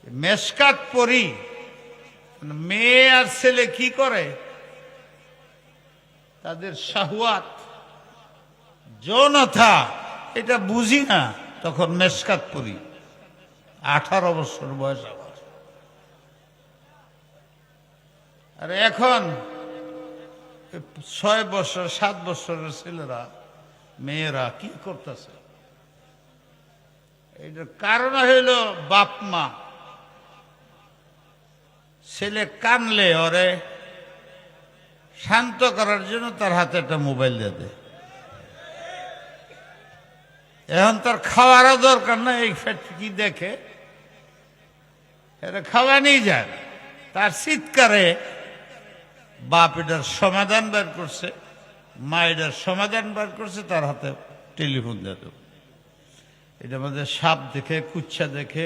মেশকাত পড়ি, মেয়ে আর ছেলে কি করে, তাদের শাহওয়াত যৌনতা এটা বুঝি না, তখন মেশকাত পড়ি। 18 বছর বয়স আমার। আর এখন 6 বছর 7 বছরের ছেলেরা মেয়েরা কি করতেছে, এটার কারণ হইল বাপ মা। ছেলে কানলে ওরে শান্ত করার জন্য তার হাতে একটা মোবাইল দিয়ে দেয়। এখন তার খাওয়ারও দরকার না, এই কি দেখে এটা খাওয়া নিয়ে যায় না। তার চিৎকারে বাপ এটার সমাধান বের করছে, মা এটার সমাধান বের করছে, তার হাতে টেলিফোন দিয়ে দেব। এটার মধ্যে সাপ দেখে, কুচ্ছা দেখে,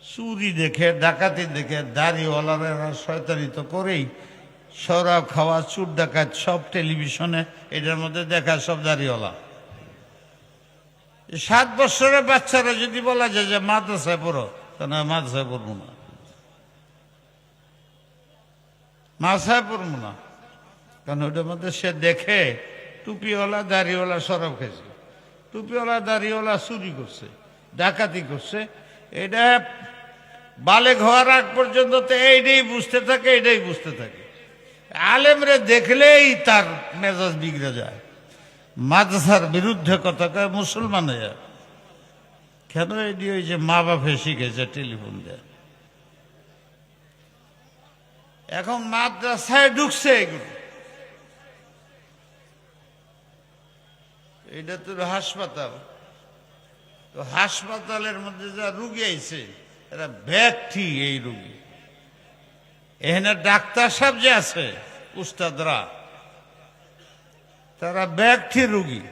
চুরি দেখে, ডাকাতি দেখে, দাড়িওয়ালারা শয়তানি তো করেই, শরাব খাওয়া, চুর ডাকাত সব টেলিভিশনে এটার মধ্যে দেখা, সব দাড়িওয়ালা। 7 বছরের বাচ্চারা যদি বলা যায় যে মাদ্রাসায় পড়ো, তাহলে মাদ্রাসায় পড়বো না, মাদ্রাসায় পড়বো না। কারণ ওটার মধ্যে সে দেখে টুপিওয়ালা দাড়িওয়ালা শরাব খেয়েছে, টুপিওয়ালা দাড়িওয়ালা চুরি করছে, ডাকাতি করছে। এটা বালেগ হওয়ার আগ পর্যন্ত তো এইটাই বুঝতে থাকে, এটাই বুঝতে থাকে। আলেমরে দেখলেই তার মেজাজ বিগড়ে যায়, মাদ্রাসার বিরুদ্ধে কথা কয়, মুসলমান হয়ে যায়। কেন? এটি ওই যে মা বাপে শিখেছে টেলিফোন দেয়। এখন মাদ্রাসায় ঢুকছে এগুলো। এটা তো হাসপাতাল, তো হাসপাতালের মধ্যে যা রুগী আইছে এরা ব্যক্তি, এই রুগী এখানে ডাক্তার সাহেব যে আছে উস্তাদরা, তারা ব্যক্তি রুগী।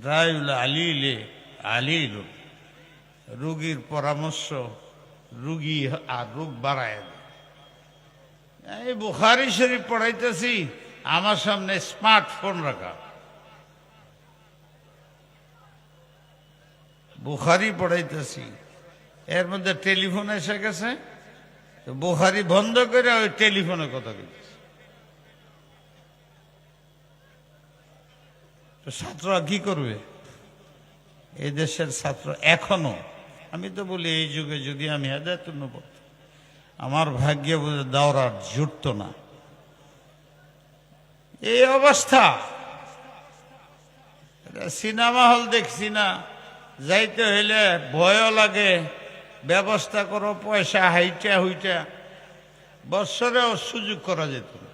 রায়ুল আলিলে আলিল, রুগীর পরামর্শ রুগী আর রোগ বাড়ায়। এই বুখারী শরীফ পড়াইতেছি, আমার সামনে স্মার্টফোন রাখা, বুখারী পড়াইতেছি, এর মধ্যে টেলিফোন এসে গেছে, বুখারী বন্ধ করে ওই টেলিফোনে কথা বলতেছে। তো ছাত্ররা কি করবে? এই দেশের ছাত্র এখনো, আমি তো বলি এই যুগে যদি আমি হেদায়েতুন নবুয়্বত, আমার ভাগ্যে বুঝে দাওরার জুটত না। এই অবস্থা। সিনেমা হল দেখছি না, যাইতে হইলে ভয়ও লাগে, ব্যবস্থা করো, পয়সা হাইটা হইটা, বৎসরেও সুযোগ করা যেত না।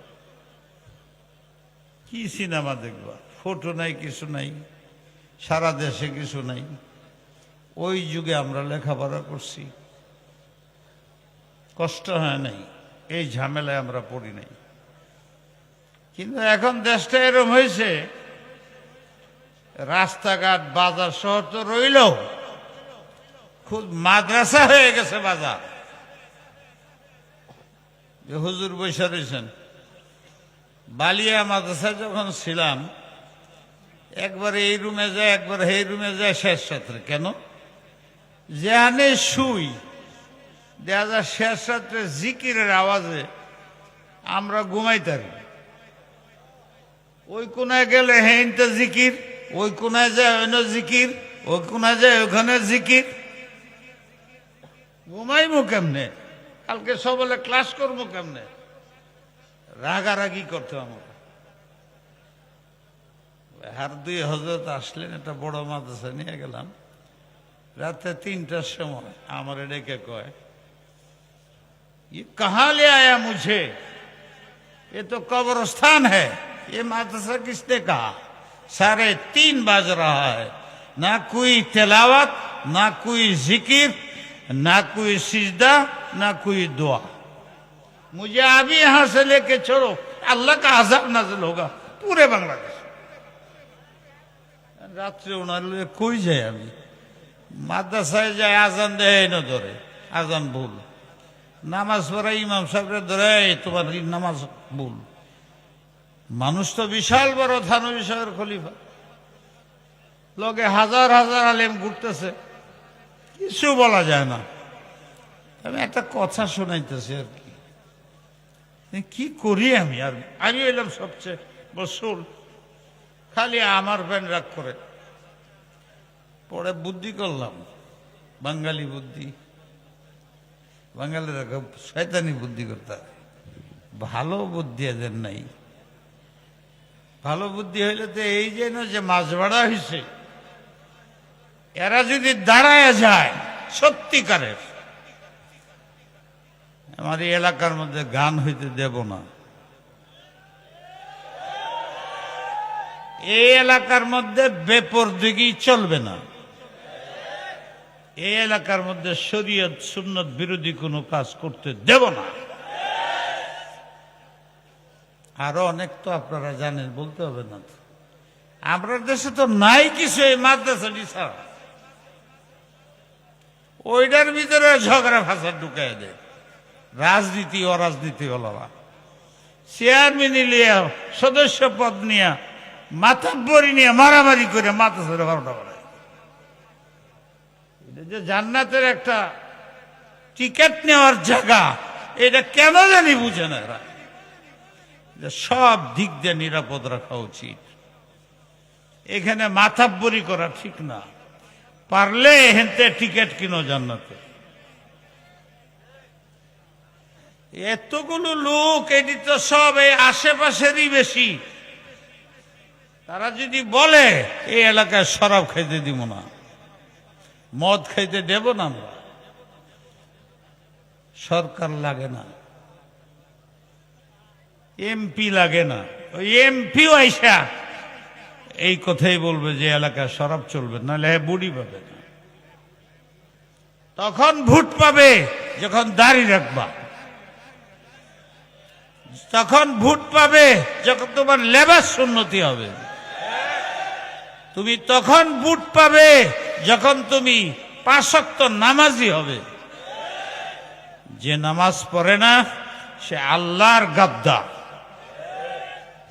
কি সিনেমা দেখবা? ফটো নাই, কিছু নাই, সারা দেশে কিছু নাই। ওই যুগে আমরা লেখাপড়া করছি, কষ্ট হয় নাই, এই ঝামেলায় আমরা পড়ি নাই। কিন্তু এখন দেশটা এরকম হয়েছে, রাস্তাঘাট বাজার শহর তো রইল, খুব মাদ্রাসা হয়ে গেছে বাজার। যে হুজুর বৈশা রয়েছেন, বালিয়া মাদ্রাসায় যখন ছিলাম, একবার এই রুমে যায়, একবার এই রুমে যায়, শেষ রাত্রে। কেন? যেখানে শুই দেখা যায় শেষ রাত্রে জিকিরের আওয়াজে আমরা ঘুমাইতারি। ওই কোনায় গেলে হেনটা জিকির, ওই কোনায় যায় অন্য জিকির, ওই কোনায় যায় ওখানে জিকির। ঘুমাইমু কেমনে? কালকে সবলে ক্লাস করবো কেমনে? রাগারাগি করতে আমরা। আর 2 হজরত আসলেন, একটা বড় মাদ্রাসা নিয়ে গেলাম, রাতে 3টার সময় আমার ডেকে কয়, ये कहाँ ले आया मुझे, ये तो कब्रिस्तान है, ये मदरसा किसने कहा? 3:30 बज रहा है, ना कोई तिलावत, ना कोई जिक्र, ना कोई सिजदा, ना कोई दुआ। मुझे अभी यहां से लेके चलो, अल्लाह का अज़ाब नाज़िल होगा पूरे बांग्लादेश। রাত্রে ওনার কই যায়? আমি মাদ্রাসায় যাই, আজান দেয় না, ধরে আজান ভুল, নামাজ পড়াই ইমাম সাহেবরে ধরে, তোমার নামাজ ভুল। মানুষ তো বিশাল বড় থানভী সাহেবের খলিফা, লগে হাজার হাজার আলেম ঘুরতেছে, কিছু বলা যায় না। আমি একটা কথা শোনাইতেছি আর কি, কি করি আমি। আর আমি এলাম সবচেয়ে বসুল, খালি আমার ব্যান রাগ করে। পরে বুদ্ধি করলাম, বাঙালি বুদ্ধি, বাঙালিরা খুব শয়তানি বুদ্ধি করতে হবে। ভালো বুদ্ধি এদের নাই। ভালো বুদ্ধি হইলে তো এই যে মাছ ভাড়া হয়েছে, এরা যদি দাঁড়ায় যায় সত্যিকারের, আমার এই এলাকার মধ্যে গান হইতে দেব না। এই এলাকার মধ্যে বেপরদিগি চলবে না। এই এলাকার মধ্যে শরীয়ত সুন্নত বিরোধী কোনো কাজ করতে দেব না। আরো অনেক তো আপনারা জানেন, বলতে হবে না তো। আমরা দেশে তো নাই কিছু এই মাদ্রাসাটি ছাড়া, ওইটার ভিতরে ঝগড়া ফাঁসা ঢুকাই দেয় রাজনীতি অরাজনীতি ওলারা। চেয়ারম্যান নিয়ে, সদস্য পদ নিয়ে, মাথাব্বরি নিয়ে মারামারি করে মাদ্রাসার ঘরটা বাড়ায়। এটা যে জান্নাতের একটা টিকিট নেওয়ার জায়গা, এটা কেন জানি বুঝে না এরা। সব দিক দিয়ে নিরাপদ রাখা উচিত। এখানে মাথাব্বরি করা ঠিক না। পারলে হেনতে টিকিট কিনো জান্নাতে। এতগুলো লোক, এটি তো সব এই আশেপাশেরই বেশি। তারা যদি বলে এই এলাকায় শরাব খাইতে দিব না, মদ খাইতে দেব না, আমরা সরকার লাগে না, এমপি লাগে না, ওই এমপিও আইসা এই কথাই বলবে যে এলাকায় শরাব চলবে, নাহলে বুড়ি পাবে না। তখন ভোট পাবে যখন দাড়ি রাখবা, তখন ভোট পাবে যখন তোমার লেবাস উন্নতি হবে, তুমি তখন ভোট পাবে যখন তুমি 5 ওয়াক্ত নামাজি হবে। যে নামাজ পড়ে না সে আল্লাহর গাদ্দার।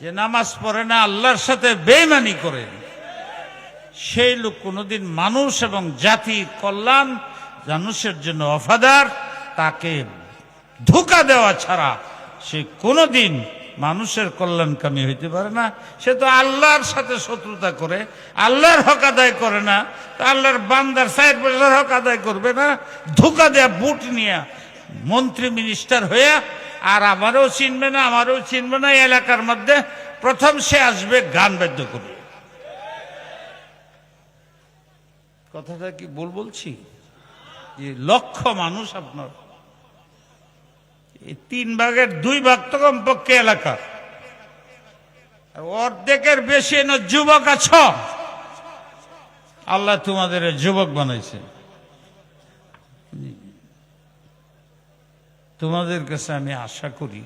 যে নামাজ পড়ে না, আল্লাহর সাথে বেঈমানি করে, সেই লোক কোনোদিন মানুষ এবং জাতির কল্যাণ, মানুষের জন্য ওয়াফাদার, তাকে ধোঁকা দেওয়া ছাড়া সে কোনোদিন মানুষের কল্যাণকামী হইতে পারে না। সে তো আল্লাহর সাথে শত্রুতা করে, আল্লাহর হক আদায় করে না, আল্লাহর বান্দার 60 বছর হক আদায় করবে না। ধোঁকা দেয়া বুট নিয়ে মন্ত্রী মিনিস্টার হয়ে, আর আমারও চিনবে না, আমারও চিনবে না। এলাকার মধ্যে প্রথম সে আসবে গান বাদ্য করে। কথাটা কি বলছি? যে লক্ষ মানুষ আপনার, এই 3 ভাগের 2 ভাগ তো কমপক্ষে এলাকার, অর্ধেকের বেশি যুবক আছ। আল্লাহ তোমাদের যুবক বানাইছে। তোমাদের কাছে আমি আশা করি,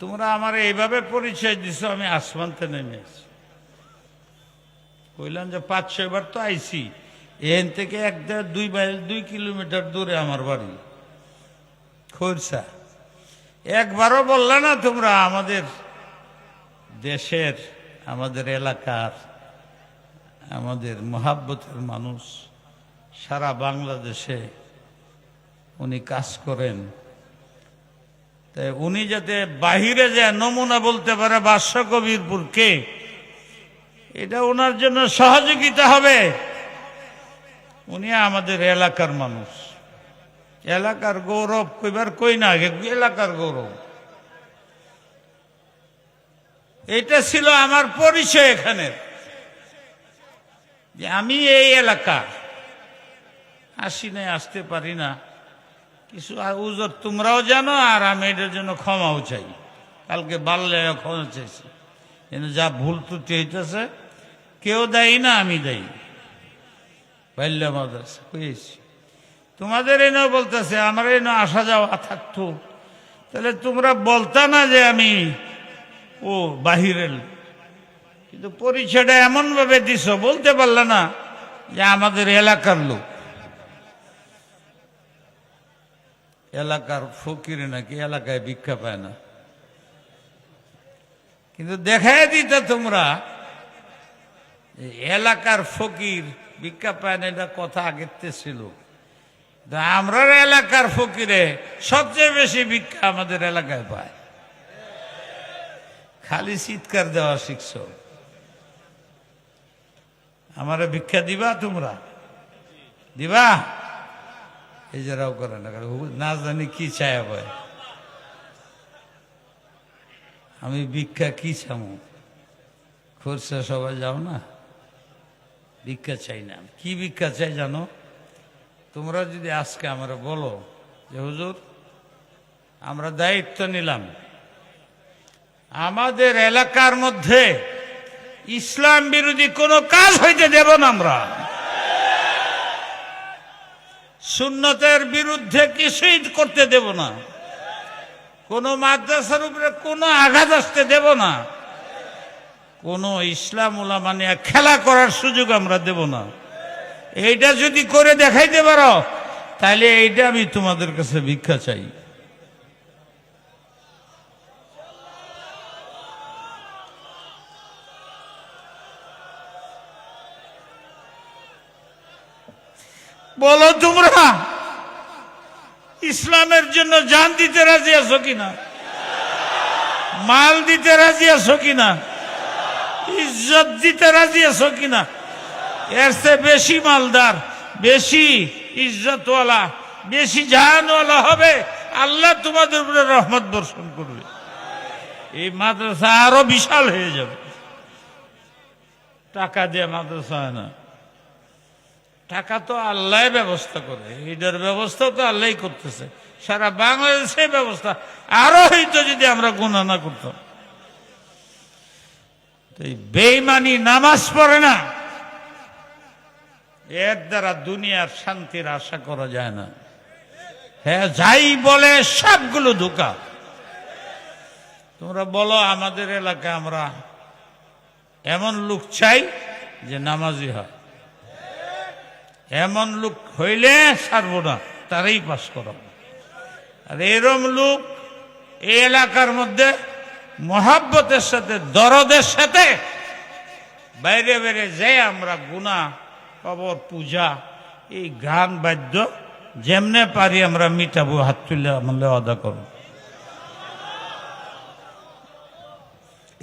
তোমরা আমার এইভাবে পরিচয় দিছো, আমি আসমানতে নেমে আছি। কইলাম যে 5-6 বার তো আইছি। এখান থেকে 1-2 মাইল 2 কিলোমিটার দূরে আমার বাড়ি খোরসা। একবারও বললা না তোমরা আমাদের দেশের, আমাদের এলাকার, আমাদের মহাব্বতের মানুষ, সারা বাংলাদেশে উনি কাজ করেন। তাই উনি যাতে বাহিরে যায় নমুনা বলতে পারে বাদশাহকবিরপুর কে, এটা ওনার জন্য সহযোগিতা হবে। উনি আমাদের এলাকার মানুষ, এলাকার গৌরব কইবার কই না, এলাকার গৌরব। এটা ছিল আমার পরিচয় এখানে, যে আমি এই এলাকার। আসি নাই, আসতে পারি না, কিছু উজর তোমরাও জানো, আর আমি এটার জন্য ক্ষমাও চাই। কালকে বাল্যে ক্ষমা চাইছি, কিন্তু যা ভুল ত্রুটি হইতেছে কেউ দেয় না, আমি দেই। বাল্য মাদ্রাসা কইছি, তোমাদের এনেও বলতেছে, আমার এনে আসা যাওয়া থাকতো, তাহলে তোমরা বলতা না যে আমি ও বাহিরের। কিন্তু পরিচয়টা এমন ভাবে দিছ, বলতে পারলে না যে আমাদের এলাকার লোক। এলাকার ফকির নাকি এলাকায় ভিক্ষা পায় না, কিন্তু দেখায় দিতে তোমরা এলাকার ফকির ভিক্ষা পায় না, এটা কথা আগের ছিল। আমরা এলাকার ফকিরে সবচেয়ে বেশি ভিক্ষা আমাদের এলাকায় পায়। খালি চিৎকার দেওয়া শিখছ। আমারে ভিক্ষা দিবা, তোমরা দিবা? এই যারাও করে না, না জানি কি চায় ভাই। আমি ভিক্ষা কি চামু? খরচা সবাই যাও না, ভিক্ষা চাই না। কি ভিক্ষা চাই জানো? তোমরা যদি আজকে আমরা বলো যে হুজুর আমরা দায়িত্ব নিলাম, আমাদের এলাকার মধ্যে ইসলাম বিরোধী কোনো কাজ হইতে দেব না, আমরা সুন্নতের বিরুদ্ধে কিছুই করতে দেব না, কোন মাদ্রাসার উপরে কোনো আঘাত আসতে দেব না, কোন ইসলাম উলামা নিয়ে খেলা করার সুযোগ আমরা দেব না। এইটা যদি করে দেখাইতে পারো তাহলে এইটা আমি তোমাদের কাছে ভিক্ষা চাই। বলো তোমরা ইসলামের জন্য জান দিতে রাজি আছো কিনা? মাল দিতে রাজি আছো কিনা? ইজ্জত দিতে রাজি আছো কিনা? এর চেয়ে বেশি মালদার, বেশি ইজ্জতওয়ালা, বেশি জাহানওয়ালা হবে, আল্লাহ তোমাদের উপরে রহমত বর্ষণ করবে। এই মাদ্রাসা আরো বিশাল হয়ে যাবে। টাকা দিয়ে মাদ্রাসা হয় না, টাকা তো আল্লাহ ব্যবস্থা করে, এটার ব্যবস্থা তো আল্লাহ করতেছে। সারা বাংলাদেশের ব্যবস্থা আরো হইতো যদি আমরা গুনাহ না করতাম। বেঈমানি নামাজ পড়ে না, এর দ্বারা দুনিয়ার শান্তির আশা করা যায় না। হ্যাঁ, যাই বলে সবগুলো ধোঁকা। তোমরা বলো আমাদের এলাকায় আমরা এমন লোক চাই যে নামাজি হয়, এমন লোক হইলে ছাড়বো না, তারাই পাস করাবো। আর এরম লোক এই এলাকার মধ্যে মহাব্বতের সাথে, দরদের সাথে বাইরে বাইরে যাই আমরা গুনাহ, কবর পূজা, এই গান বাদ্য যেমনে পারি আমরা মিটাবো, হাত তুলে আমলে আদা করবো।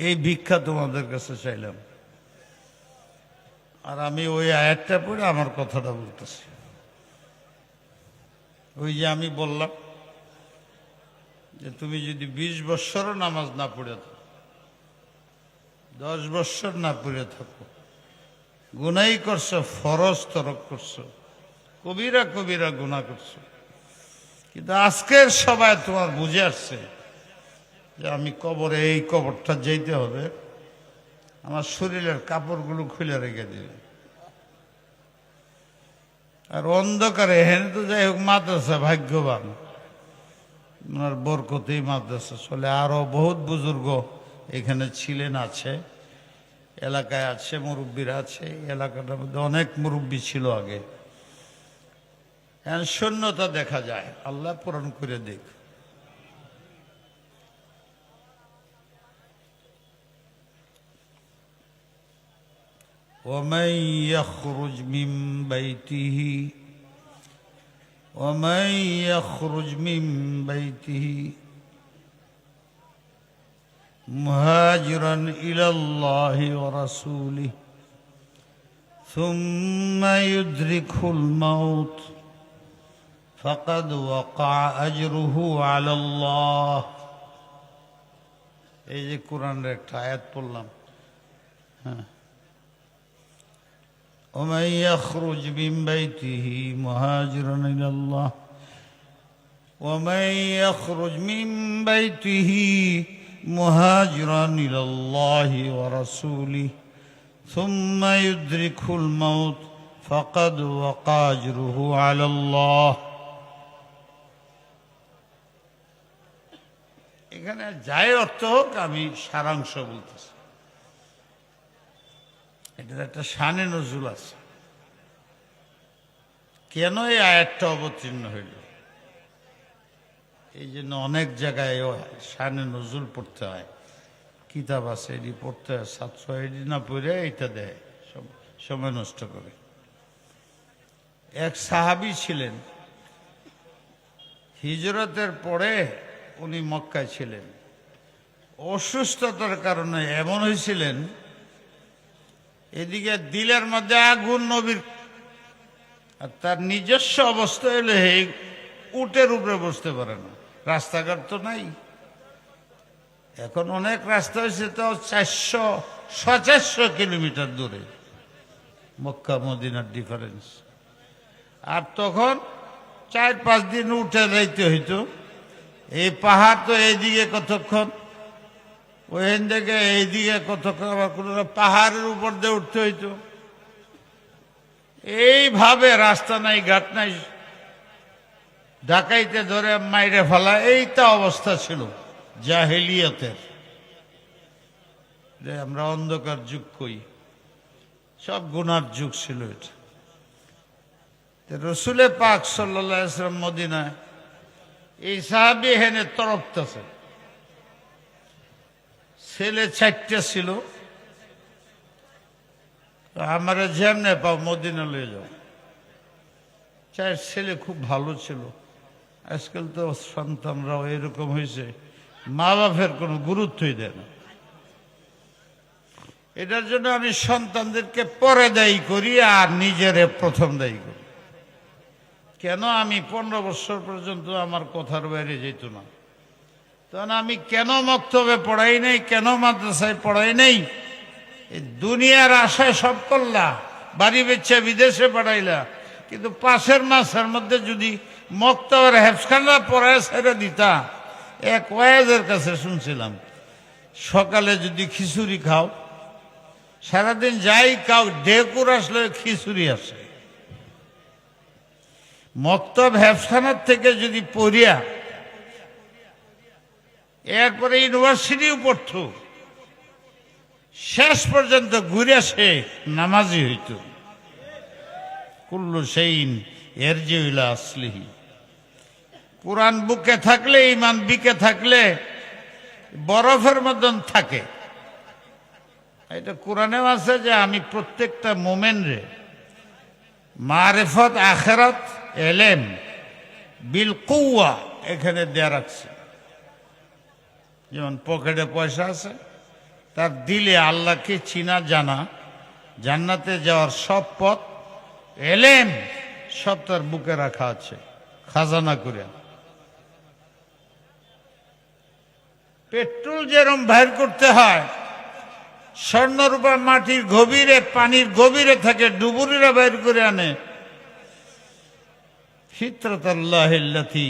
এই ভিক্ষা তোমাদের কাছে চাইলাম। আর আমি ওই আয়াতটা পড়ে আমার কথাটা বলতেছি। ওই যে আমি বললাম যে তুমি যদি 20 বৎসরও নামাজ না পড়ে থাকো, 10 বৎসর না পড়ে থাকো, গুনাই করছো, ফরজ তরক করছো, কবিরা কবিরা গুনাহ করছো, কিন্তু আজকের সবাই তোমার বুঝে আসছে যে আমি কবরে, এই কবরটা যেতে হবে, আমার শরীরের কাপড়গুলো খুলে রেখে দিবে। আর অন্ধকারে হেন তো যাই হোক মাদ্রাসা ভাগ্যবান, ওনার বরকতেই মাদ্রাসা চলে। আরো বহুত বুজুর্গ এখানে ছিলেন, আছে, এলাকায় আছে, মুরব্বীরা আছে। এলাকাটার মধ্যে অনেক মুরব্বী ছিল আগে। এখন শূন্যতা দেখা যায়, আল্লাহ পূরণ করে দেখ। ومن يخرج من بيته مهاجرا إلى الله ورسوله ثم يدركه الموت فقد وقع أجره على الله। এই যে কোরআনের একটা আয়াত পড়লাম, হ্যাঁ, ومن يخرج من بيته مهاجرا إلى الله ومن يخرج من بيته مهاجرا إلى الله ورسوله ثم يدركه الموت فقد وقع أجره على الله। এখানে যাই অর্থ হোক, আমি সারাংশ বলতেছি। এটার একটা শানে নজরুল আছে। কেন এই আয়াতটা অবতীর্ণ হইল, এই জন্য অনেক জায়গায় শানে নজরুল পড়তে হয়, কিতাব আছে, এটি পড়তে হয়। ছাত্র এটি না পড়ে এটা দেয়, সময় নষ্ট করে। এক সাহাবী ছিলেন, হিজরতের পরে উনি মক্কায় ছিলেন। অসুস্থতার কারণে এমন হয়েছিলেন, এদিকে দিলের মধ্যে আগুন নবীর, আর তার নিজস্ব অবস্থা হলে এই উটের উপরে বসতে পারে না, রাস্তাঘাট তো নাই। এখন অনেক রাস্তা হয়েছে, তো 400-450 কিলোমিটার দূরে মক্কা মদিনার ডিফারেন্স। আর তখন 4-5 দিন উঠে যাইতে হইতো। এই পাহাড় তো এইদিকে কতক্ষণ, ওইখান থেকে এইদিকে কতক্ষণ, আবার কোনো পাহাড়ের উপর দিয়ে উঠতে হইতো। এইভাবে রাস্তা নাই, ঘাট নাই, ডাকাইতে ধরে মাইরে ফেলা, এইটা অবস্থা ছিল জাহেলিয়াতের। আমরা অন্ধকার যুগ কই, সব গুনার যুগ ছিল এটা। রসুলে পাক সাল্লাল্লাহু আলাইহি ওয়াসাল্লাম মদিনায়, এই সাহাবী এখানে তরফতেছে। ছেলে 4টা ছিল, আমার যেমনে পাও মদিনা লয়ে যাও। 4 ছেলে খুব ভালো ছিল। আজকাল তো সন্তানরাও এরকম হয়েছে, মা বাপের কোনো গুরুত্বই দেয় না। এটার জন্য আমি সন্তানদেরকে পরে দায়ী করি আর নিজেরে প্রথম দায়ী করি। কেন আমি 15 বছর পর্যন্ত আমার কথার বাইরে যেত না, তখন আমি কেন মক্তবে পড়াই নাই, কেন মাদ্রাসায় পড়াই নাই? এই দুনিয়ার আশায় সব করলা, বাড়ি বেচে বিদেশে পাঠাইলা, কিন্তু পাশের মাসের মধ্যে যদি মক্তবের হেফখানা পড়ায় ছেড়ে দিতা। এক ওয়াইজের কাছে শুনছিলাম, সকালে যদি খিচুড়ি খাও, সারাদিন যাই খাও, ডেকুর আসলে খিচুড়ি আসে। মক্তব হেফখানার থেকে যদি পড়িয়া এরপরে ইউনিভার্সিটিও পড়ত, শেষ পর্যন্ত ঘুরে সে নামাজি হইত। কুল্লু শাইইন ইয়ারজিউ ইলা আসলিহি। কোরআন বুকে থাকলে, ইমান বিকে থাকলে বরফের মতন থাকে। এটা কোরআনেও আছে যে আমি প্রত্যেকটা মোমেন্টে মারিফত, আখিরাত, এলেম বিল কুওয়া এখানে দেয়া রাখছে। যেমন পকেটে পয়সা আছে, তার দিলে আল্লাহকে চিনা জানা, জান্নাতে যাওয়ার সব পথ, এলেম সব তার বুকে রাখা আছে খাজানা করে। পেট্রোল যেরকম বাইর করতে হয়, স্বর্ণরূপা মাটির গভীরে, পানির গভীরে থাকে, ডুবুরিরা বাইর করে আনে। ফিতরাতাল্লাহিল্লাতী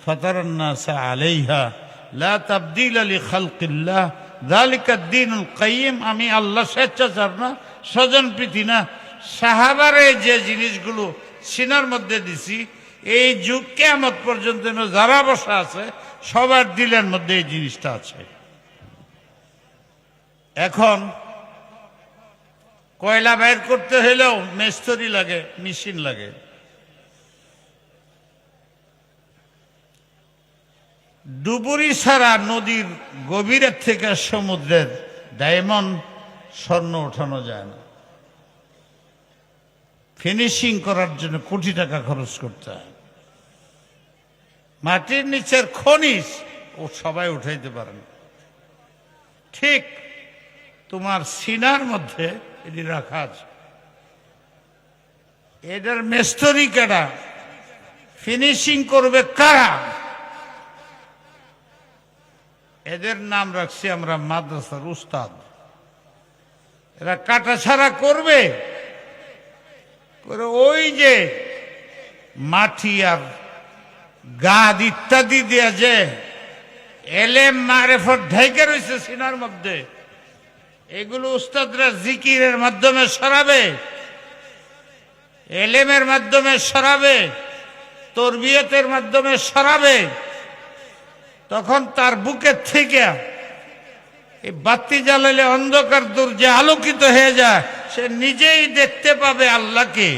ফাতারান নাসা আলাইহা লা তাবদীলা লিখালকিল্লাহ যালিকাদ-দীনুল কাইয়্যিম। আমি আল্লাহ স্বেচ্ছাচার না, স্বজনপ্রীতি না, সাহাবারে যে জিনিসগুলো সিনার মধ্যে দিছি, এই যুগ কিয়ামত পর্যন্ত যারা বসা আছে সবার দিলের মধ্যে এই জিনিসটা আছে। এখন কয়লা বাইর করতে হলেও মিস্ত্রি লাগে, মেশিন লাগে। ডুবুরি ছাড়া নদীর গভীরের থেকে সমুদ্রের ডায়মন্ড, স্বর্ণ ওঠানো যায় না। ফিনিশিং করার জন্য কোটি টাকা খরচ করতে হয়। মাটির নিচের খনিজ ও সবাই উঠাইতে পারে না। ঠিক তোমার সিনার মধ্যে এটি রাখা আছে। এটার মিস্ত্রি কারা, ফিনিশিং করবে কারা, এদের নাম রাখছি আমরা মাদ্রাসার উস্তাদ। এরা কাটা ছাড়া করবে, ওই যে মাটি আর গাদ ইত্যাদি দিয়ে যে এলেম মারেফত ঢেকে রয়েছে সিনার মধ্যে, এগুলো উস্তাদরা জিকিরের মাধ্যমে সরাবে, এলেমের মাধ্যমে সরাবে, তরবিয়তের মাধ্যমে সরাবে। তখন তার বুকের থেকে এই বাতি জ্বালালে অন্ধকার দূর যে আলোকিত হয়ে যায়, সে নিজেই দেখতে পাবে আল্লাহকে।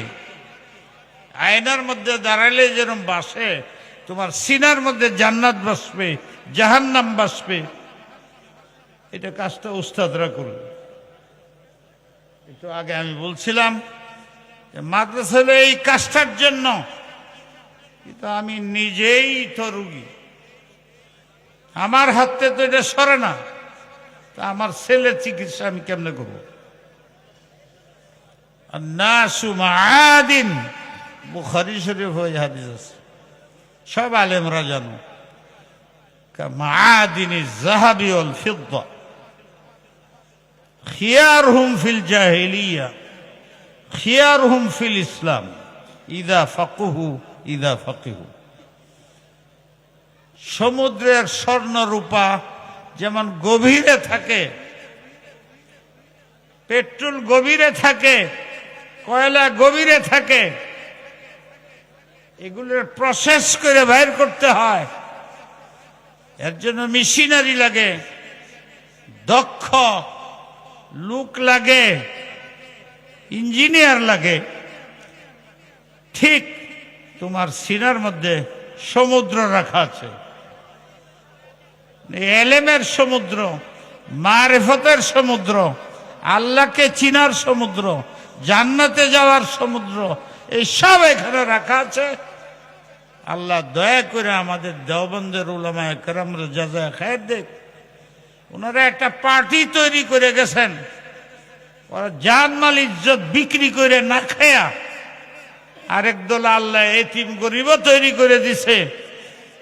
আয়নার মধ্যে দাঁড়ালে যেরকম বাসে, তোমার সিনার মধ্যে জান্নাত বাসবে, জাহান্নাম বাসবে। এটা কাজটা উস্তাদরা করবে। একটু আগে আমি বলছিলাম মাদ্রাসা হলো এই কাজটার জন্য, কিন্তু আমি নিজেই তো রুগী, আমার হাতে তো এটা সরে না, তা আমার ছেলের চিকিৎসা আমি কেমনে করব? নাসু মাআদিন, বুখারী শরীফ ওই হাদিস আছে, সব আলেমরা জানো, মাআদিনিজ যাহাবি ওয়াল ফিদ্দা খিয়ারহুম ফিল জাহিলিয়া খিয়ারহুম ফিল ইসলাম ইদা ফাকিহু। সমুদ্রের স্বর্ণ রূপা যেমন গভীরে থাকে, পেট্রোল গভীরে থাকে, কয়লা গভীরে থাকে, এগুলোর প্রসেস করে বাইর করতে হয়, এর জন্য মেশিনারি লাগে, দক্ষ লোক লাগে, ইঞ্জিনিয়ার লাগে। ঠিক তোমার সিনার মধ্যে সমুদ্র রাখা আছে, এলেমের সমুদ্র, মারিফতের সমুদ্র, আল্লাহকে চিনার সমুদ্র, জান্নাতে যাওয়ার সমুদ্র, এই সব এখানে রাখা আছে। আল্লাহ দয়া করে আমাদের দেওবন্দের উলামায়ে কেরামরা জাযায়ে খায়ের দেখ, ওনারা একটা পার্টি তৈরি করে গেছেন, ওরা জানমাল ইজ্জত বিক্রি করে না খায়া আরেক দল আল্লাহ এতিম গরিব তৈরি করে দিছে।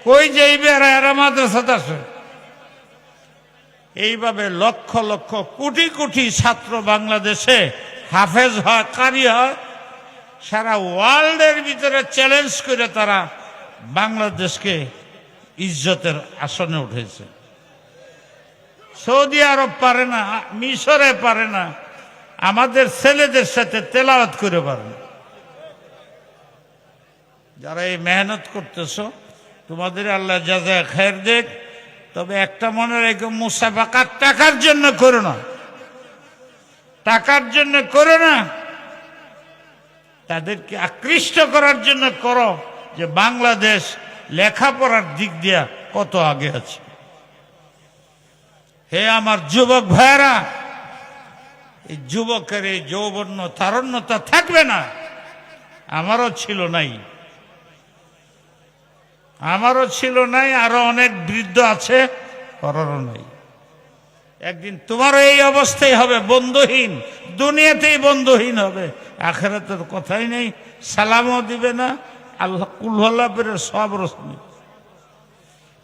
কই যাইবে এরা মাদ্রাসাতে আসে? এইভাবে লক্ষ লক্ষ কোটি কোটি ছাত্র বাংলাদেশে হাফেজ হয়, কারি হয়, সারা ওয়ার্ল্ডের ভিতরে চ্যালেঞ্জ করে তারা বাংলাদেশকে ইজ্জতের আসনে উঠেছে। সৌদি আরব পারে না, মিশরে পারে না, আমাদের ছেলেদের সাথে তেলাওয়াত করে পারে না। যারা এই মেহনত করতেছ, তোমাদের আল্লাহ জাযায়ে খায়ের দেখ। তবে একটা মনে রেখো, মুসাফাকা টাকার জন্য করো না, টাকার জন্য করো না, তাদেরকে আকৃষ্ট করার জন্য করো যে বাংলাদেশ লেখাপড়ার দিক দিয়া কত আগে আছে। হে আমার যুবক ভাইরা, এই যুবকের এই যৌবন্য তারুণ্যতা থাকবে না। আমারও ছিল নাই, আমারও ছিল নাই, আরো অনেক বৃদ্ধ আছে, করারও নাই। একদিন তোমারও এই অবস্থাই হবে, বন্ধুহীন, দুনিয়াতেই বন্ধুহীন হবে, আখিরাতের কথাই নেই, সালামও দিবে না, আল্লাহ কুল আল্লাহ পেরে সব রসনি।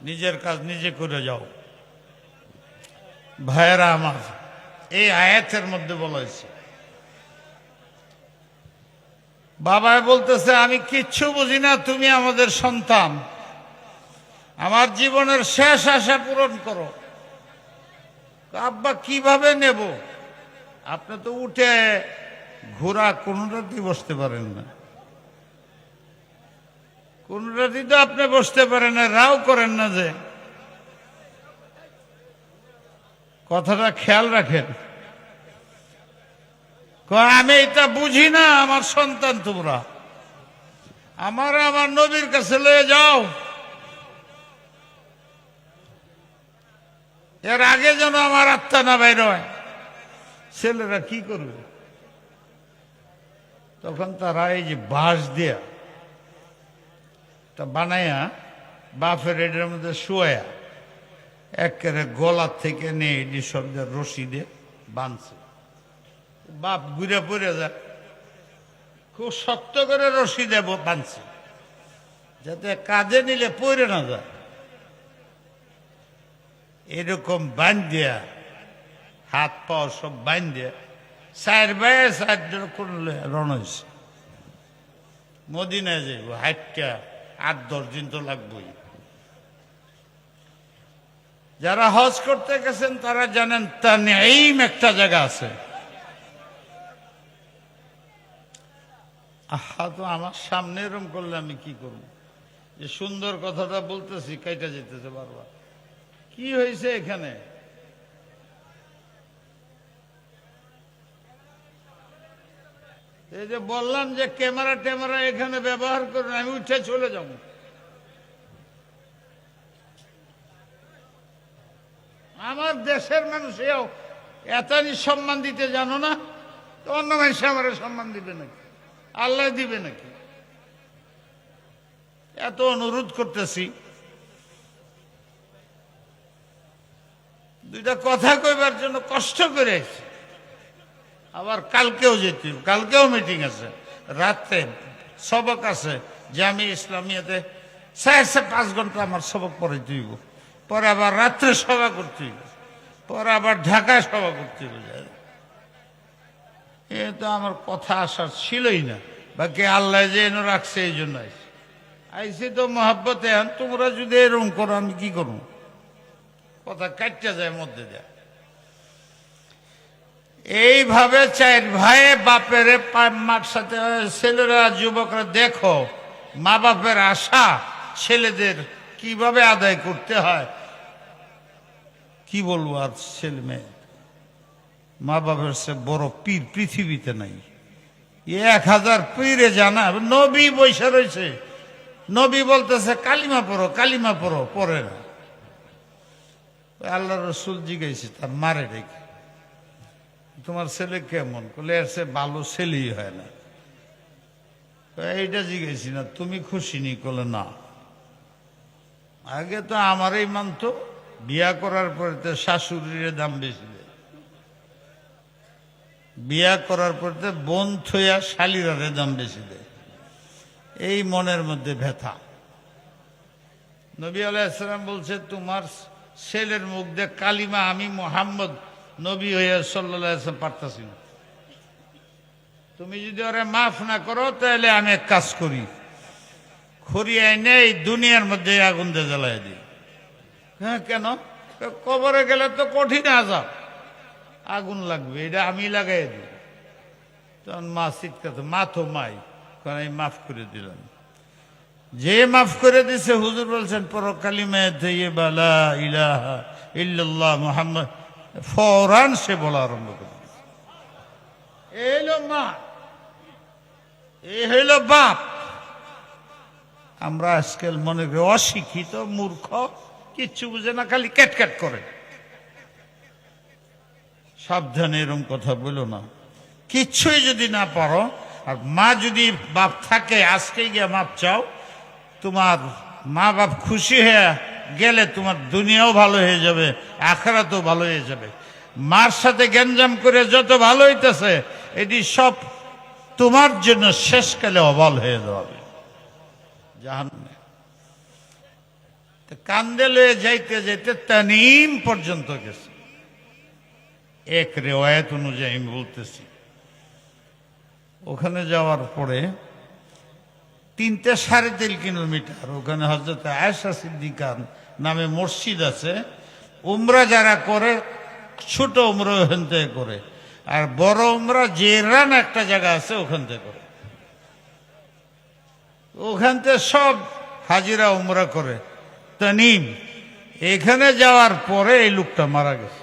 নিজের কাজ নিজে করে যাও। ভাইয়েরা আমার, এই আয়াতের মধ্যে বলা হয়েছে, বাবা বলতেছে আমি কিচ্ছু বুঝি না, তুমি আমাদের সন্তান, আমার জীবনের শেষ আশা পূরণ করো। আব্বা কিভাবে নেব? আপনি তো উঠে ঘোড়া কোনটাতেই বসতে পারেন না, কোনটাতেই তো আপনি বসতে পারেন না, রাও করেন না। যে কথাটা খেয়াল রাখেন, আমি এটা বুঝি না, আমার সন্তান তোমরা, আমার নবীর কাছে লয়ে যাও, এর আগে যেন আমার আত্মা না বাইর হয়। ছেলেরা কি করবে? তখন তারা এই যে বাঁশ দিয়া তা বানায়া বাফের এটার মধ্যে শোয়া একেবারে গলার থেকে নিয়ে এটি সব রশি দিয়ে বাঁধছে। বাপ ঘুরে পড়ে যায়, খুব শক্ত করে রশি দেব বাঁধছে, যাতে কাজে নিলে পড়ে না যায়। এরকম বান্ধিয়া হাত পাও সব বান্ধিয়া 4 বাই 4 কোন রওনা হয়েছে, মদিনায় যাইব, হাইটটা 8-10 দিন তো লাগবেই। যারা হজ করতে গেছেন তারা জানেন, তানঈম একটা জায়গা আছে। আহা, তো আমার সামনে এরকম করলে আমি কি করব? যে সুন্দর কথাটা বলতেছি কাইটা যেতেছে বারবার। কি হয়েছে এখানে? এই যে বললাম যে ক্যামেরা ট্যামেরা এখানে ব্যবহার করুন, আমি উঠে চলে যাব। আমার দেশের মানুষেও এত সম্মান দিতে জানো না, তো অন্য মানুষ আমার সম্মান দিবে নাকি? আল্লাহ দিবে নাকি? এত অনুরোধ করতেছি, দুইটা কথা কইবার জন্য কষ্ট করে আইছি। আবার কালকেও যেতে, কালকেও মিটিং আছে, রাত্রে সবক আছে জামি ইসলামিয়াতে, 5.5 ঘন্টা আমার সবক পরে দিব, পরে আবার রাত্রে সভা করতে হইব, পরে আবার ঢাকায় সভা করতে হইব। এ তো আমার কথা আসার ছিলই না, বাকি আল্লাহ যে এনে রাখছে এই জন্য আইসি। আইসি তো মহাব্বতে, তোমরা যদি এরকম করো আমি কি করবো? কথা কাটতে যায় মধ্যে দেয়। এইভাবে 4 ভাই বাপের মার সাথে, ছেলেরা যুবকরা দেখো মা বাপের আশা ছেলেদের কিভাবে আদায় করতে হয়। কি বলবো আর, ছেলে মেয়ে মা বাপের সে বড় পীর পৃথিবীতে নাই। 1000 পীরে জানা, নবী বৈশা রয়েছে, নবী বলতেছে কালিমা পড়ো, কালিমা পড়ো, পড়ে না। আল্লাহ রসুল জিজ্ঞাসা তার মারে ডেকে, তোমার ছেলে কেমন? বলে এর সে ভালো ছেলেই হয় না। এইটা জিজ্ঞাসি না, তুমি খুশি নি? বলে না, আগে তো আমারই মানতো, বিয়া করার পরে তো শাশুড়ির দাম বেশি দেয়, বিয়া করার পরে তো বোন থইয়া শালিরারে দাম বেশি দেয়। এই মনের মধ্যে ব্যথা। নবী আলাইহিস সালাম বলছে, তোমার ছেলের মুখ দিয়ে কালিমা আমি মোহাম্মদ নবী হইয়া সাল্লাল্লাহু আলাইহি ওয়াসাল্লাম পারতাছি না। তুমি যদি ওরে মাফ না করো তাহলে আমি এক কাজ করি, খড়িয়ে এনে এই দুনিয়ার মধ্যে আগুন দিয়ে জ্বালাই দিই। হ্যাঁ কেন? কবরে গেলে তো কঠিন আযাব, আগুন লাগবে, এটা আমি লাগাই দিই। তখন মা চিৎকার, মা তো মাই, কারণ আমি মাফ করে দিলাম। যে মাফ করে দিছে হুজুর বলছেন পর কালিমা তাইয়্যিবা লা ইলাহা ইল্লাল্লাহ মুহাম্মদ, ফৌরান সে বলা আরম্ভ করে। এই হইল মা, এই হইল বাপ। আমরা আজকাল মনে করি অশিক্ষিত, মূর্খ, কিচ্ছু বুঝে না, খালি ক্যাটক্যাট করে। সাবধানে এরকম কথা বলো না। কিচ্ছুই যদি না পারো, আর মা যদি বাপ থাকে আজকে গিয়ে মাপ চাও, তোমার মা বাপ খুশি হয়ে গেলে তোমার দুনিয়াও ভালো হয়ে যাবে, আখিরাতও ভালো হয়ে যাবে। মার সাথে গ্যাঞ্জাম করে যত ভালো হইতেছে, এটি সব তোমার জন্য শেষকালে অবল হয়ে যাবে জাহান্নামে। কান্দে লয়ে যাইতে যাইতে তানিম পর্যন্ত গেছে। এক রেওয়ায়াত অনুযায়ী আমি বলতেছি, ওখানে যাওয়ার পরে 3.5 কিলোমিটার ওখানে হযরত আয়েশা সিদ্দিকা নামে মসজিদ আছে। উমরা যারা করে ছোট উমরা ওখান থেকে করে, আর বড় উমরা জেরান একটা জায়গা আছে ওখান থেকে করে। ওখান থেকে সব হাজিরা উমরা করে। তানিম এখানে যাওয়ার পরে এই লোকটা মারা গেছে।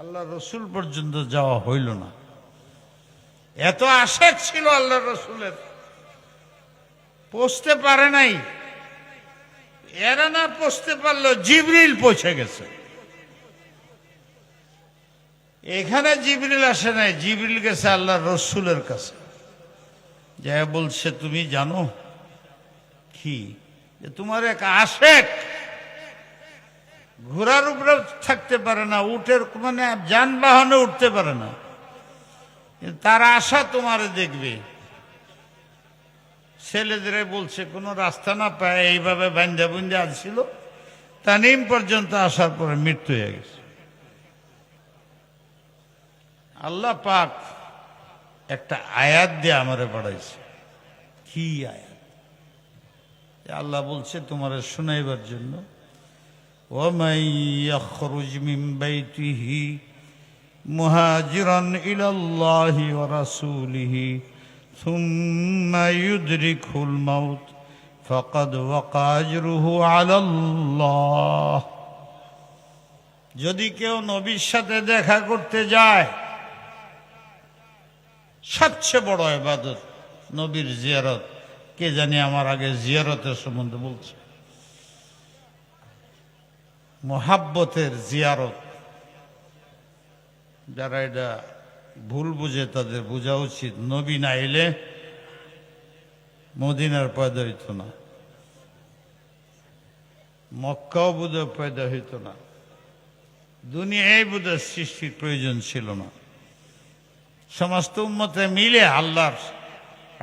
আল্লাহ রসুল পর্যন্ত যাওয়া হইল না। এত আশেক ছিল আল্লাহ রসুলের, পৌঁছতে পারে নাই। এরা না পৌঁছতে পারলো, জিবরিল পৌঁছে গেছে। এখানে জিবরিল আসে নাই, জিবরিল গেছে আল্লাহ রসুলের কাছে, যা বলছে তুমি জানো কি, তোমার এক আশেক ঘোড়ার উপরে থাকতে পারে না, উটের মানে যানবাহনে উঠতে পারে না, তার আশা তোমারে দেখবে। ছেলেদের বলছে কোন রাস্তা না পায় এইভাবে বান্ধা বুন্ধা আসছিল, তানিম পর্যন্ত আসার পরে মৃত্যু হয়ে গেছে। আল্লাহ পাক একটা আয়াত দিয়ে আমারে বাড়াইছে। কি আয়াত? আল্লাহ বলছে তোমারে শোনাইবার জন্য, وَمَن يَخْرُجْ مِنْ بَيْتِهِ مُهَاجِرًا إِلَى اللَّهِ وَرَسُولِهِ ثُمَّ يُدْرِكْهُ الْمَوْتُ فَقَدْ وَقَعَ أَجْرُهُ عَلَى اللَّهِ। যদি কেউ নবীর সাথে দেখা করতে যায়, সবচেয়ে বড় ইবাদত নবীর জিয়ারত। কে জানি আমার আগে জিয়ারতের সম্বন্ধে বলছে, মোহাব্বতের জিয়ারত। যারা এটা ভুল বুঝে তাদের বোঝা উচিত, নবী না এলে মদিনার পয়দা হইত না, মক্কাও বোধহয় পয়দা হইত না, দুনিয়ায় বোধহয় সৃষ্টির প্রয়োজন ছিল না। সমস্ত উম্মতে মিলে আল্লাহর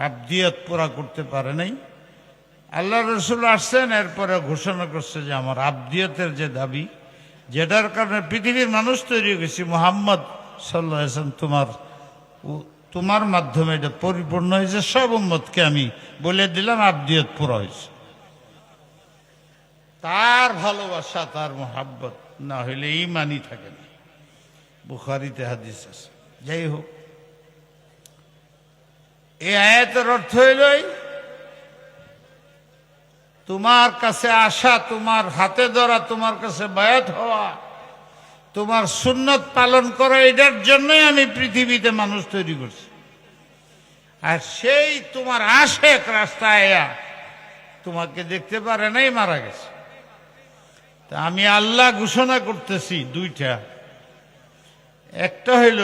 আবদিয়ত পুরা করতে পারে নাই। আল্লাহ রসুল আসছেন, এরপরে ঘোষণা করছে যে আমার আবদিয়তের যে দাবি, যেটার কারণে পৃথিবীর মানুষ তৈরি হয়েছে, মুহাম্মদ সাল্লাল্লাহু আলাইহি ওয়াসাল্লাম তোমার মাধ্যমে এটা পরিপূর্ণ হয়েছে, সব উম্মতকে আমি বলে দিলাম আবদিয়ত পুরা হয়েছে। তার ভালোবাসা, তার মোহাব্বত না হইলে ঈমানই থাকে না। বুখারীতে হাদিস আছে। যাই হোক, এই আয়াতের অর্থ হইল তোমার কাছে আসা, তোমার হাতে ধরা, তোমার কাছে বায়াত হওয়া, তোমার সুন্নত পালন করা, এটার জন্যই আমি পৃথিবীতে মানুষ তৈরি করছি। আর সেই তোমার আশেক রাস্তায় তোমাকে দেখতে পারে নাই, মারা গেছে। তা আমি আল্লাহ ঘোষণা করতেছি দুইটা। একটা হইল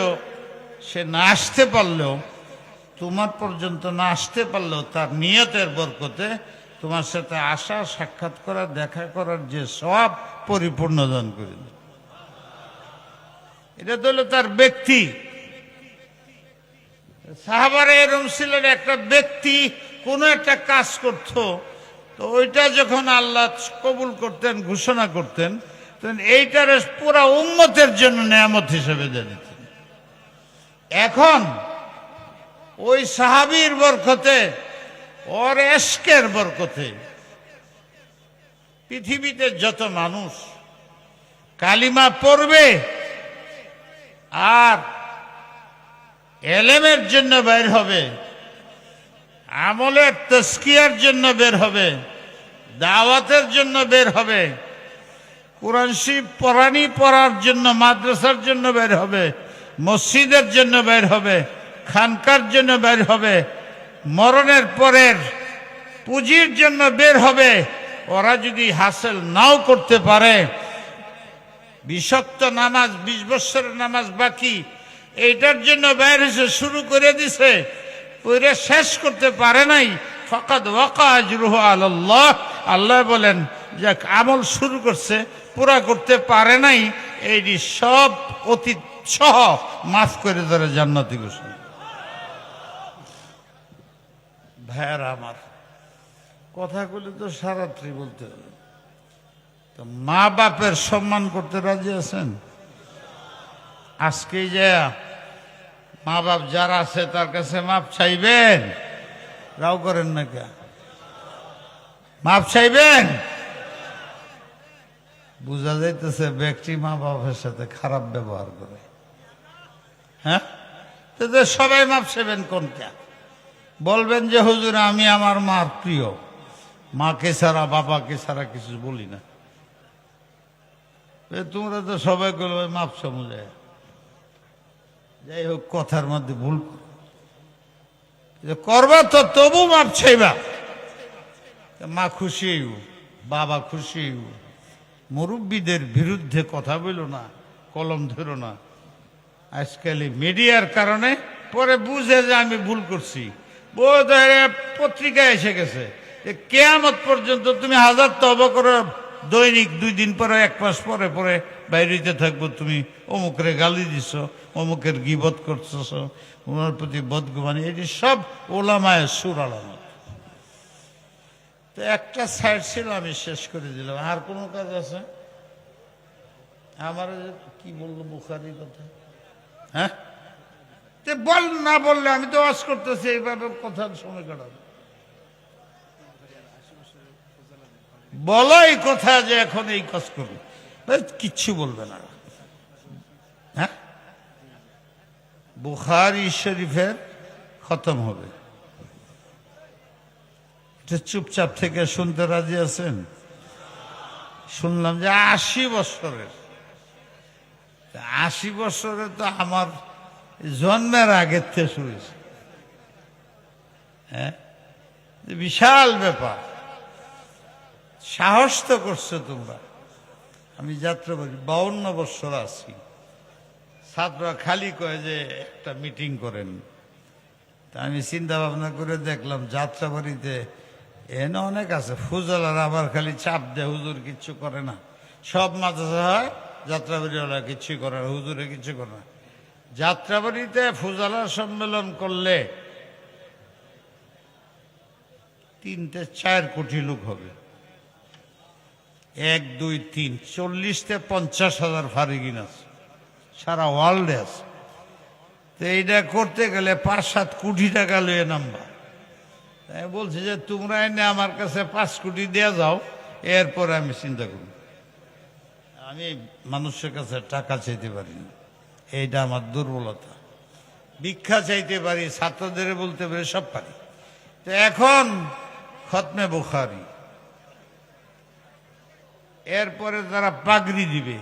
সে না আসতে পারলেও, তোমার পর্যন্ত না আসতে পারলেও তার নিয়তের বরকতে তোমার সাথে আসা, সাক্ষাৎ করা, দেখা করার যে সওয়াব পরিপূর্ণ দান করে দেয়। এটা তো হলো তার ব্যক্তি। সাহাবারা এরকম ছিলেন, একটা ব্যক্তি কোনো একটা কাজ করত, তো ওইটা যখন আল্লাহ কবুল করতেন, ঘোষণা করতেন, তখন এইটার পুরা উম্মতের জন্য নেয়ামত হিসেবে দিয়ে দিতেন। এখন ওই সাহাবীর বরকতে, ওর এশকের বরকতে পৃথিবীতে যত মানুষ কালিমা পড়বে আর এলেমের জন্য বের হবে, আমলের তাজকিয়ার জন্য বের হবে, দাওয়াতের জন্য বের হবে, কোরআন শরীফ পড়ার জন্য, মাদ্রাসার জন্য বের হবে, মসজিদের জন্য বের হবে, খানকার জন্য বের হবে, মরণের পরের পুঁজির জন্য বের হবে। ওরা যদি হাসিল নাও করতে পারে, 20 ওয়াক্ত নামাজ, 20 বছরের নামাজ বাকি, এইটার জন্য বের হয়েছে, শুরু করে দিছে, ওইটা শেষ করতে পারে নাই, ফাকাদ ওয়াকা আজরুহু আলাল্লাহ। আল্লাহ বলেন যে আমল শুরু করছে, পুরা করতে পারে নাই, এইটি সব অতীত সহ মাফ করে ধরে জান্নাতি ঘোষণা। ভাইয়ারা আমার, কথাগুলি তো সারাত্রি বলতে হবে। তো মা বাপের সম্মান করতে রাজি আছেন? আজকে যে মা বাপ যারা আছে তার কাছে মাপ চাইবেন, রাও করেন না কে? মাপ চাইবেন। বোঝা যাইতেছে ব্যক্তি মা বাপের সাথে খারাপ ব্যবহার করে। হ্যাঁ, তো সবাই মাপ চাইবেন কোনটা? বলবেন যে হুজুর আমি আমার মার প্রিয়, মাকে ছাড়া বাবাকে ছাড়া কিছু বলি না। তোমরা তো সবাই বলবে মাপ সমুজে। যাই হোক, কথার মধ্যে ভুল করবা তো তবু মাপ চাইবা। মা খুশি হইব, বাবা খুশি হইব। মুরব্বীদের বিরুদ্ধে কথা বলো না, কলম ধরো না। আজকাল মিডিয়ার কারণে পরে বুঝে যে আমি ভুল করছি, বোধ পত্রিকায় এসে গেছে, কিয়ামত পর্যন্ত তুমি 1000 তওবা করো, দৈনিক 2 দিন পরে, 1 মাস পরে পরে বাইরেতে থাকবো, তুমি অমুকের গালি দিছ, অমুকের গীবত করতেছ, ওনার প্রতি বদগুমানি, এটি সব ওলামায়ে সুর আলামত। তো একটা সাইড ছিল, আমি শেষ করে দিলাম। আর কোনো কাজ আছে? আমার কি বললো বুখারীর কথা? হ্যাঁ, বল না বললে আমি তো ওয়াজ করতেছি, এইভাবে কথার সময় কাটাবো। বলো এই কথা যে এখন এই কাজ করবে, কিচ্ছু বলবে না। হ্যাঁ, বুখারী শরীফের খতম হবে, এটা চুপচাপ থেকে শুনতে রাজি আছেন? শুনলাম যে 80 বছরের। 80 বছরে তো আমার জন্মের আগের থেকে শুরু হয়েছে। হ্যাঁ, বিশাল ব্যাপার। সাহস তো করছো তোমরা। আমি যাত্রা করি 52 বছর আছি, ছাত্ররা খালি কয় যে একটা মিটিং করেন। তা আমি চিন্তা ভাবনা করে দেখলাম যাত্রাবাড়িতে এনে অনেক আছে, ফুজালার আবার খালি চাপ দেয়, হুজুর কিচ্ছু করে না। সব মাদ্রাসা হয়, যাত্রাবাড়িওয়ালা কিচ্ছু করে না, হুজুরে কিচ্ছু করে না। যাত্রাবাড়িতে ফুজালার সম্মেলন করলে 3-4 কোটি লোক হবে। 1, 2, 3, 40-50 হাজার ফারিগিন আছে, সারা ওয়ার্ল্ডে আছে। তো এইটা করতে গেলে 5-7 কোটি টাকা লয়ে নামবা। তাই বলছি যে তোমরা এনে আমার কাছে 5 কোটি দিয়ে যাও, এরপরে আমি চিন্তা করি। আমি মানুষের কাছে টাকা চাইতে পারি না, এইটা আমার দুর্বলতা। ভিক্ষা চাইতে পারি, ছাত্রদের বলতে পারি, সব পারি। তো এখন খতমে বুখারী, এরপরে তারা পাগড়ি দিবে।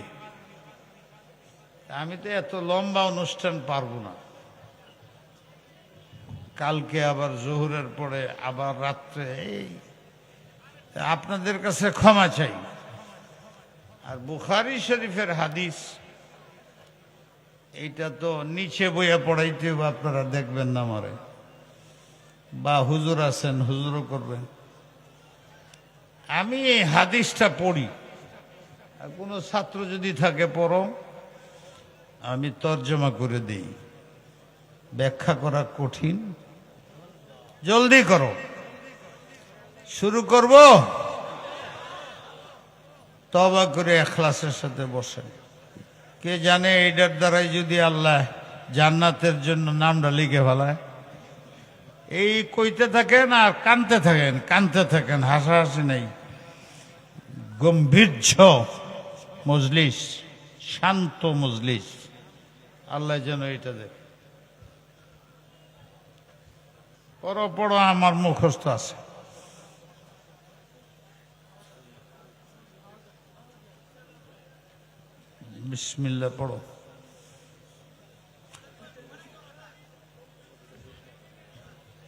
আমি তো এত লম্বা অনুষ্ঠান পারবো না। কালকে আবার জোহরের পরে আবার রাত্রে, এই আপনাদের কাছে ক্ষমা চাই। আর বুখারী শরীফের হাদিস এইটা তো নিচে বইয়া পড়াইতে হবে, আপনারা দেখবেন না আমারে, বা হুজুর আছেন হুজুরও করবেন। আমি এই হাদিসটা পড়ি, আর কোনো ছাত্র যদি থাকে পড়ো, আমি তর্জমা করে দিই। ব্যাখ্যা করা কঠিন, জলদি করো। শুরু করব। তওবা করে ইখলাসের সাথে বসেন। কে জানে এইটার দ্বারাই যদি আল্লাহ জান্নাতের জন্য নামটা লিখে ফেলায়। এই কইতে থাকেন আর কানতে থাকেন, কানতে থাকেন, হাসাহাসি নেই। গম্ভীর্য মজলিস, শান্ত মজলিস, আল্লাহ যেন এটা দেখ। পড়ো পড়ো, আমার মুখস্থ আছে। বিসমিল্লাহ পড়ো।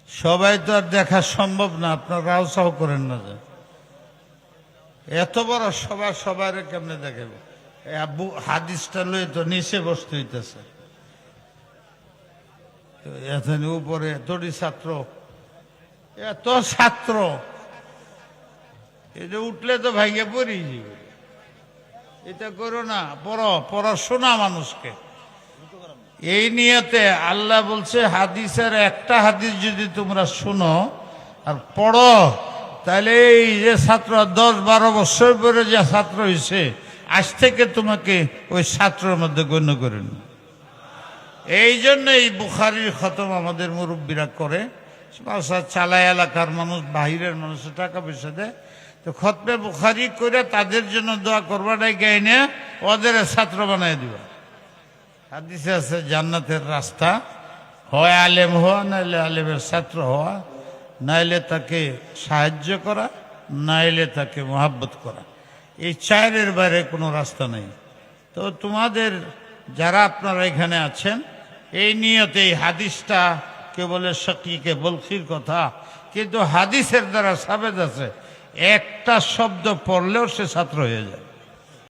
সবাই তো আর দেখা সম্ভব না, আপনার রাওসাও করেন না যে এত বড় সবার সবার কেমনে দেখাবে। আব্বু হাদিসটা লয়ে তো নিচে বসতে হইতেছে, এখানে উপরে এতটি ছাত্র, এত ছাত্র, এটা উঠলে তো ভাইগে পড়ি যাবে। এটা করো না, পড়ো, পড়াশোনা মানুষকে এই নিয়তে। আল্লাহ বলছে হাদিসের একটা হাদিস যদি তোমরা শুনো আর পড়ো, তাহলে এই যে ছাত্র 10-12 বছর পরে যে ছাত্র হয়েছে, আজ থেকে তোমাকে ওই ছাত্রের মধ্যে গণ্য করেন। এই জন্য এই বুখারীর খতম আমাদের মুরব্বীরা করে, চালায় এলাকার মানুষ, বাহিরের মানুষের টাকা পয়সা দেয়। তো খতমে বুখারী করে তাদের জন্য দোয়া করবাটাই গাইনে ওদের ছাত্র বানাই দিবা। হাদিসে আছে জান্নাতের রাস্তা হয় আলেম হওয়া, নাইলে আলেমের ছাত্র হওয়া, নাইলে তাকে সাহায্য করা, নাইলে তাকে মহাব্বত করা। এই 4-এর বাইরে কোনো রাস্তা নেই। তো তোমাদের যারা আপনারা এখানে আছেন, এই নিয়তে এই হাদিসটা কেবলের শকিকে বলখির কথা, কিন্তু হাদিসের দ্বারা সাবেত আছে একটা শব্দ পড়লেও সে ছাত্র হয়ে যায়।